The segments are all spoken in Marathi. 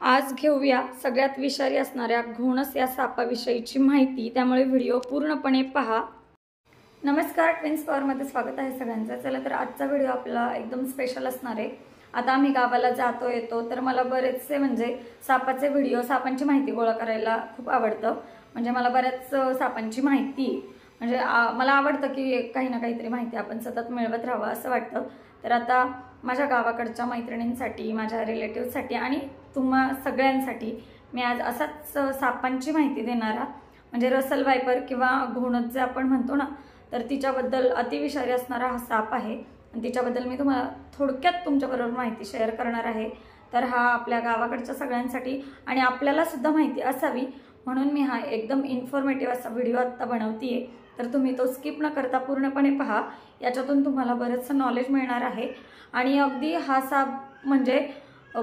आज घेऊया सगळ्यात विषारी असणाऱ्या घोणस या सापाविषयीची माहिती, त्यामुळे व्हिडिओ पूर्णपणे पहा। नमस्कार, ट्विन्स पॉवरमध्ये स्वागत आहे सगळ्यांचं। चला तर आजचा व्हिडिओ आपला एकदम स्पेशल असणार आहे। आता आम्ही गावाला जातो येतो तर मला बरेचसे म्हणजे सापाचे व्हिडिओ, सापांची माहिती गोळा करायला खूप आवडतं। म्हणजे मला बऱ्याच सापांची माहिती म्हणजे मला आवडतं की काही ना काहीतरी माहिती आपण सतत मिळवत राहावं असं वाटतं। तर आता माझ्या गावाकडच्या मैत्रिणींसाठी, माझ्या रिलेटिव्हसाठी आणि तुम्हा सगळ्यांसाठी मी आज असाच सापांची माहिती देणार आहे। म्हणजे रसल वायपर किंवा घोणस जे आपण म्हणतो ना, तर तिच्याबद्दल अतिविषारी असणारा हा साप आहे आणि तिच्याबद्दल मी तुम्हाला थोडक्यात तुमच्याबरोबर माहिती शेअर करणार आहे। तर हा आपल्या गावाकडच्या सगळ्यांसाठी आणि आपल्याला सुद्धा माहिती असावी म्हणून मी हा एकदम इन्फॉर्मेटिव्ह असा व्हिडिओ आता बनवतीये। तर तुम्ही तो स्किप न करता पूर्णपणे पहा, याच्यातून तुम्हाला बरेचसं नॉलेज मिळणार आहे। आणि अगदी हा साप म्हणजे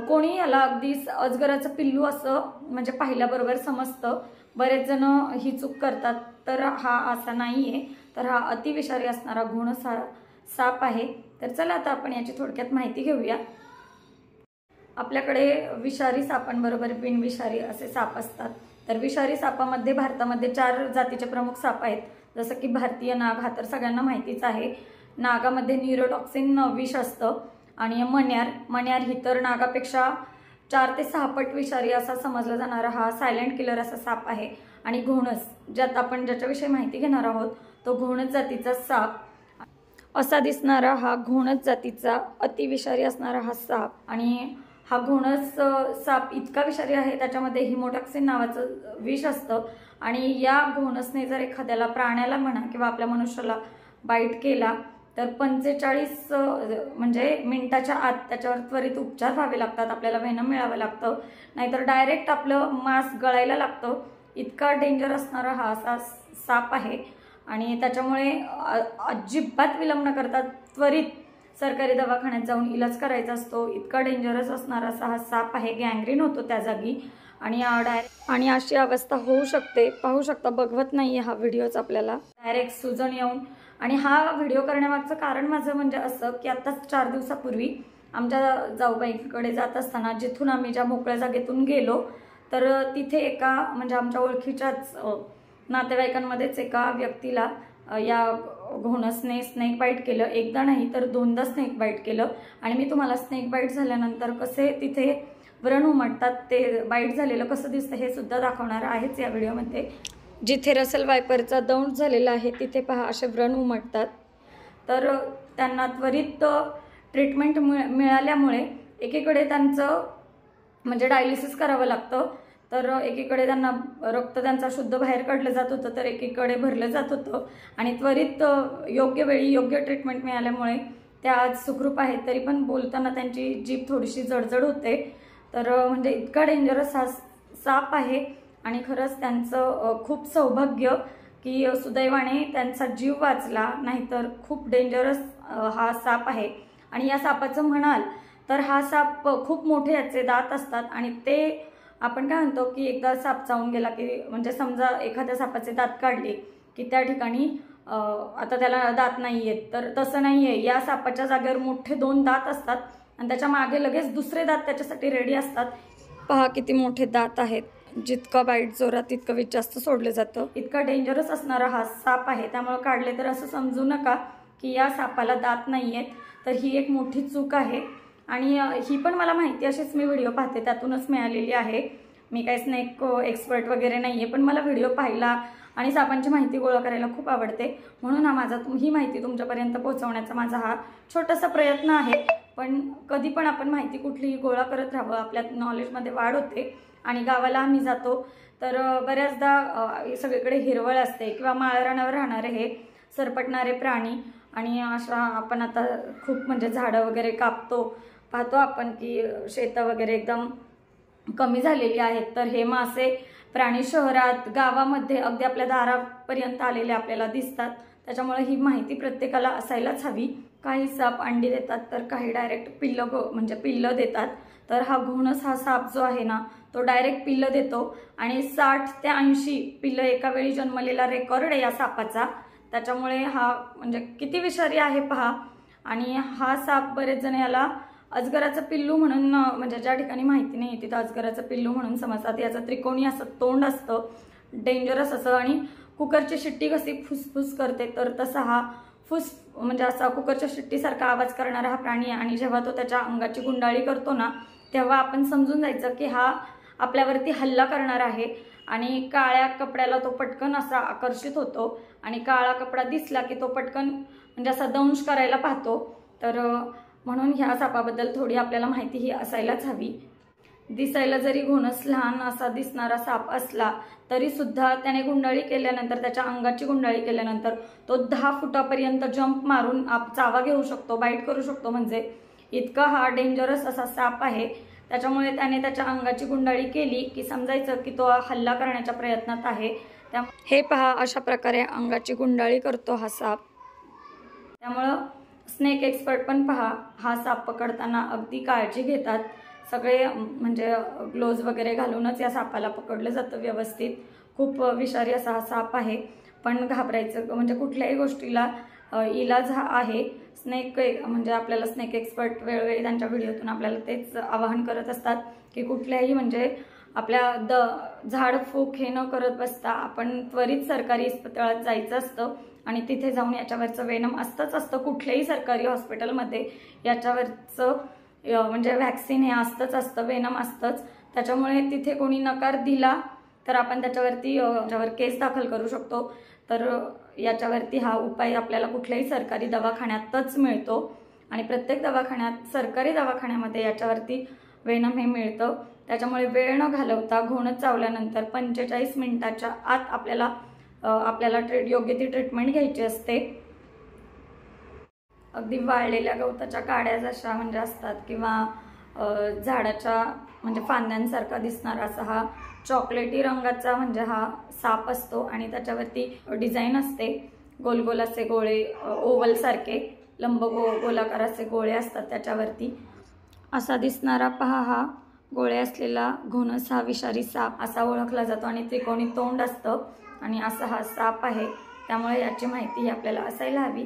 कोणी याला अगदी अजगराचं पिल्लू असं म्हणजे पाहिल्याबरोबर समजतं। बरेच जण ही चूक करतात, तर हा असा नाहीये। तर हा अतिविषारी असणारा घोणस हा साप आहे। तर चला आता आपण याची थोडक्यात माहिती घेऊया। आपल्याकडे विषारी सापांबरोबर बिनविषारी असे साप असतात। तर विषारी सापामध्ये भारतामध्ये 4 जातीचे प्रमुख साप आहेत, जसं की भारतीय नाग, हा तर सगळ्यांना माहितीच आहे। नागामध्ये न्यूरोटॉक्सिन विष असतं आणि मण्यार ही तर नागापेक्षा 4 ते 6 पट विषारी असा समजला जाणारा हा सायलेंट किलर असा साप आहे। आणि घोणस, ज्यात आपण ज्याच्याविषयी माहिती घेणार आहोत, तो घोणस जातीचा साप असा दिसणारा हा घोणस जातीचा अतिविषारी असणारा हा साप। आणि हा घोणस साप इतका विषारी आहे, त्याच्यामध्ये हिमोटॉक्सिन नावाचं विष असतं। आणि या घोणसने जर एखाद्याला, प्राण्याला म्हणा किंवा आपल्या मनुष्याला बाईट केला तर 45 म्हणजे मिनिटाच्या आत त्याच्यावर त्वरित उपचार व्हावे लागतात, आपल्याला वेनम मिळावं लागतं, नाहीतर डायरेक्ट आपलं मांस गळायला लागतं। इतका डेंजर असणारा हा असा साप आहे आणि त्याच्यामुळे अजिबात विलंब न करता त्वरित सरकारी दवाखान्यात जाऊन इलाज करायचा असतो। इतका डेंजरस असणारा असा हा साप आहे, गँग्रीन होतो त्या जागी आणि अशी अवस्था होऊ शकते। पाहू शकता, बघवत नाहीये हा व्हिडिओच आपल्याला, डायरेक्ट सुजन येऊन। आणि हा व्हिडिओ करण्यामागचं कारण माझं म्हणजे असं की आताच 4 दिवसापूर्वी आमच्या जाऊबाईकडे जात असताना, जिथून आम्ही ज्या मोकळ्या जागेतून गेलो, तर तिथे एका म्हणजे आमच्या ओळखीच्याच नातेवाईकांमध्येच एका व्यक्तीला या घोणसने स्नेक बाईट केलं। एकदा नाही तर 2दा स्नेक बाईट केलं। आणि मी तुम्हाला स्नेक बाईट झाल्यानंतर कसे तिथे व्रण उमटतात, ते बाईट झालेलं कसं दिसतं हे सुद्धा दाखवणार आहेच या व्हिडिओमध्ये। जिथे रसल वायपरचा दंश झालेला आहे तिथे पहा असे व्रण उमटतात। तर त्यांना त्वरित ट्रीटमेंट मिळाल्यामुळे एकीकडे त्यांचं म्हणजे डायलिसिस करावं लागतं, तर एकीकडे त्यांना रक्त त्यांचा शुद्ध बाहेर काढलं जात होतं, तर एकीकडे भरलं जात होतं। आणि त्वरित योग्य वेळी योग्य ट्रीटमेंट मिळाल्यामुळे त्या आज सुखरूप आहेत। तरी पण बोलताना त्यांची जीभ थोडीशी जडजड होते। तर म्हणजे इतका डेंजरस हा साप आहे आणि खरंच त्यांचं खूप सौभाग्य की सुदैवाने त्यांचा जीव वाचला, नाहीतर खूप डेंजरस हा साप आहे। आणि या सापाचं म्हणाल तर हा साप खूप मोठे याचे दात असतात आणि ते आपण काय म्हणतो की एकदा साप चावून गेला की म्हणजे समजा एखाद्या सापाचे दात काढले की त्या ठिकाणी आता त्याला दात नाही आहेत, तर तसं नाही आहे। या सापाच्या जागेवर मोठे 2 दात असतात आणि त्याच्या मागे लगेच दुसरे दात त्याच्यासाठी रेडी असतात। पहा किती मोठे दात आहेत, जितका बाईट जोरात तितकं विष जास्त सोडलं जातं। इतका डेंजरस असणारा हा साप आहे, त्यामुळे काढले तर असं समजू नका की या सापाला दात नाही आहेत, तर ही एक मोठी चूक आहे। आणि ही पण मला माहिती अशीच मी व्हिडिओ पाहते त्यातूनच मिळालेली आहे। मी काही स्नेक एक्सपर्ट वगैरे नाहीये, पण मला व्हिडिओ पाहिला आणि सापांची माहिती गोळा करायला खूप आवडते, म्हणून ही माहिती तुमच्यापर्यंत पोहोचवण्याचा माझा हा छोटासा प्रयत्न आहे। पण कधी पण आपण माहिती कुठलीही गोळा करत राहावं, आपल्या नॉलेजमध्ये वाढ होते। आणि गावाला आम्ही जातो तर बऱ्याचदा सगळीकडे हिरवळ असते किंवा माळरानावर राहणारे हे सरपटणारे प्राणी, आणि अशा आपण आता खूप म्हणजे झाडं वगैरे कापतो, पाहतो आपण की शेतं वगैरे एकदम कमी झालेली आहेत। तर हे मासे प्राणी शहरात, गावामध्ये अगदी आपल्या दारापर्यंत आलेले आपल्याला दिसतात। त्याच्यामुळे ही माहिती प्रत्येकाला असायलाच हवी। काही साप अंडी देतात, तर काही डायरेक्ट पिल्लं देतात। तर हा घोणस हा साप जो आहे ना, तो डायरेक्ट पिल्लं देतो आणि 60 ते 80 पिल्लं एका वेळी जन्मलेला रेकॉर्ड आहे या सापाचा। त्याच्यामुळे हा म्हणजे किती विषारी आहे पहा। आणि हा साप बरेच जण याला अजगराचं पिल्लू म्हणून म्हणजे ज्या ठिकाणी माहिती नाही तिथं अजगराचं पिल्लू म्हणून समजतात। याचं त्रिकोणी असं तोंड असतं, डेंजरस असं, आणि कुकरची शिट्टी कशी फुसफुस करते तर तसा हा म्हणजे असा कुकरच्या शिट्टीसारखा आवाज करणारा हा प्राणी आहे। आणि जेव्हा तो त्याच्या अंगाची गुंडाळी करतो ना तेव्हा आपण समजून जायचं की हा आपल्यावरती हल्ला करणार आहे। आणि काळ्या कपड्याला तो पटकन असा आकर्षित होतो आणि काळा कपडा दिसला की तो पटकन म्हणजे असा दंश करायला पाहतो। तर म्हणून ह्या सापाबद्दल थोडी आपल्याला माहिती ही असायलाच हवी। दिसायला जरी घोणस लहान असा दिसणारा साप असला तरी सुद्धा त्याने गुंडाळी केल्यानंतर, त्याच्या अंगाची गुंडाळी केल्यानंतर तो 10 फुटापर्यंत जंप मारून चावा घेऊ शकतो, बाईट करू शकतो। म्हणजे इतका हा डेंजरस असा साप आहे। त्याच्यामुळे त्याने त्याच्या अंगाची गुंडाळी केली की समजायचं की तो हल्ला करण्याच्या प्रयत्नात आहे। हे पहा, अशा प्रकारे अंगाची गुंडाळी करतो हा साप। त्यामुळं स्नेक एक्सपर्ट पण पहा हा साप पकडताना अगदी काळजी घेतात। सगळे म्हणजे ग्लोव्ज वगैरे घालूनच या सापाला पकडलं जातं व्यवस्थित। खूप विषारी असा हा साप आहे, पण घाबरायचं म्हणजे कुठल्याही गोष्टीला इलाज हा आहे। स्नेक म्हणजे आपल्याला स्नेक एक्सपर्ट वेळोवेळी त्यांच्या व्हिडिओतून आपल्याला तेच आवाहन करत असतात की कुठल्याही म्हणजे आपल्या झाडफूक हे न करत बसता आपण त्वरित सरकारी इस्पितळात जायचं असतं आणि तिथे जाऊन याच्यावरचं वेनम असतं। कुठल्याही सरकारी हॉस्पिटलमध्ये याच्यावरचं म्हणजे व्हॅक्सिन हे असतं, वेनम असतंच। त्याच्यामुळे तिथे कोणी नकार दिला तर आपण त्याच्यावर केस दाखल करू शकतो। तर याच्यावरती हा उपाय आपल्याला कुठल्याही सरकारी दवाखान्यातच मिळतो आणि प्रत्येक दवाखान्यात, सरकारी दवाखान्यामध्ये याच्यावरती वेनम हे मिळतं। त्याच्यामुळे वेळ न घालवता घोणच चावल्यानंतर 45 मिनिटाच्या आत आपल्याला योग्य ती ट्रीटमेंट घ्यायची असते। अगदी वाळलेल्या गवताच्या काड्या जशा म्हणजे असतात किंवा झाडाच्या म्हणजे फांद्यांसारखा दिसणारा असा हा चॉकलेटी रंगाचा म्हणजे हा साप असतो आणि त्याच्यावरती डिझाईन असते, गोल गोल असे गोळे, ओव्हल सारखे गोलाकार असे गोळे असतात त्याच्यावरती। असा दिसणारा पहा हा गोळे असलेला घोणस हा विषारी साप असा ओळखला जातो आणि त्रिकोणी तोंड असतं आणि असा हा साप आहे। त्यामुळे याची माहिती आपल्याला असायला हवी।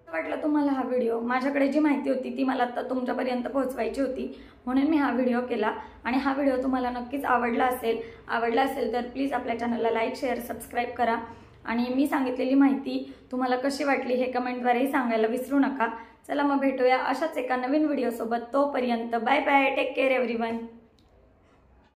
वाटलं तुम्हाला हा व्हिडिओ? माझ्याकडे जी माहिती होती ती मला आता तुमच्यापर्यंत पोहोचवायची होती म्हणून मी हा व्हिडिओ केला आणि हा व्हिडिओ तुम्हाला नक्कीच आवडला असेल तर प्लीज आपल्या चॅनलला लाईक, शेअर, सबस्क्राईब करा आणि मी सांगितलेली माहिती तुम्हाला कशी वाटली हे कमेंटद्वारेही सांगायला विसरू नका। चला मग भेटूया अशाच एका नवीन व्हिडिओसोबत। तोपर्यंत bye bye, take care everyone.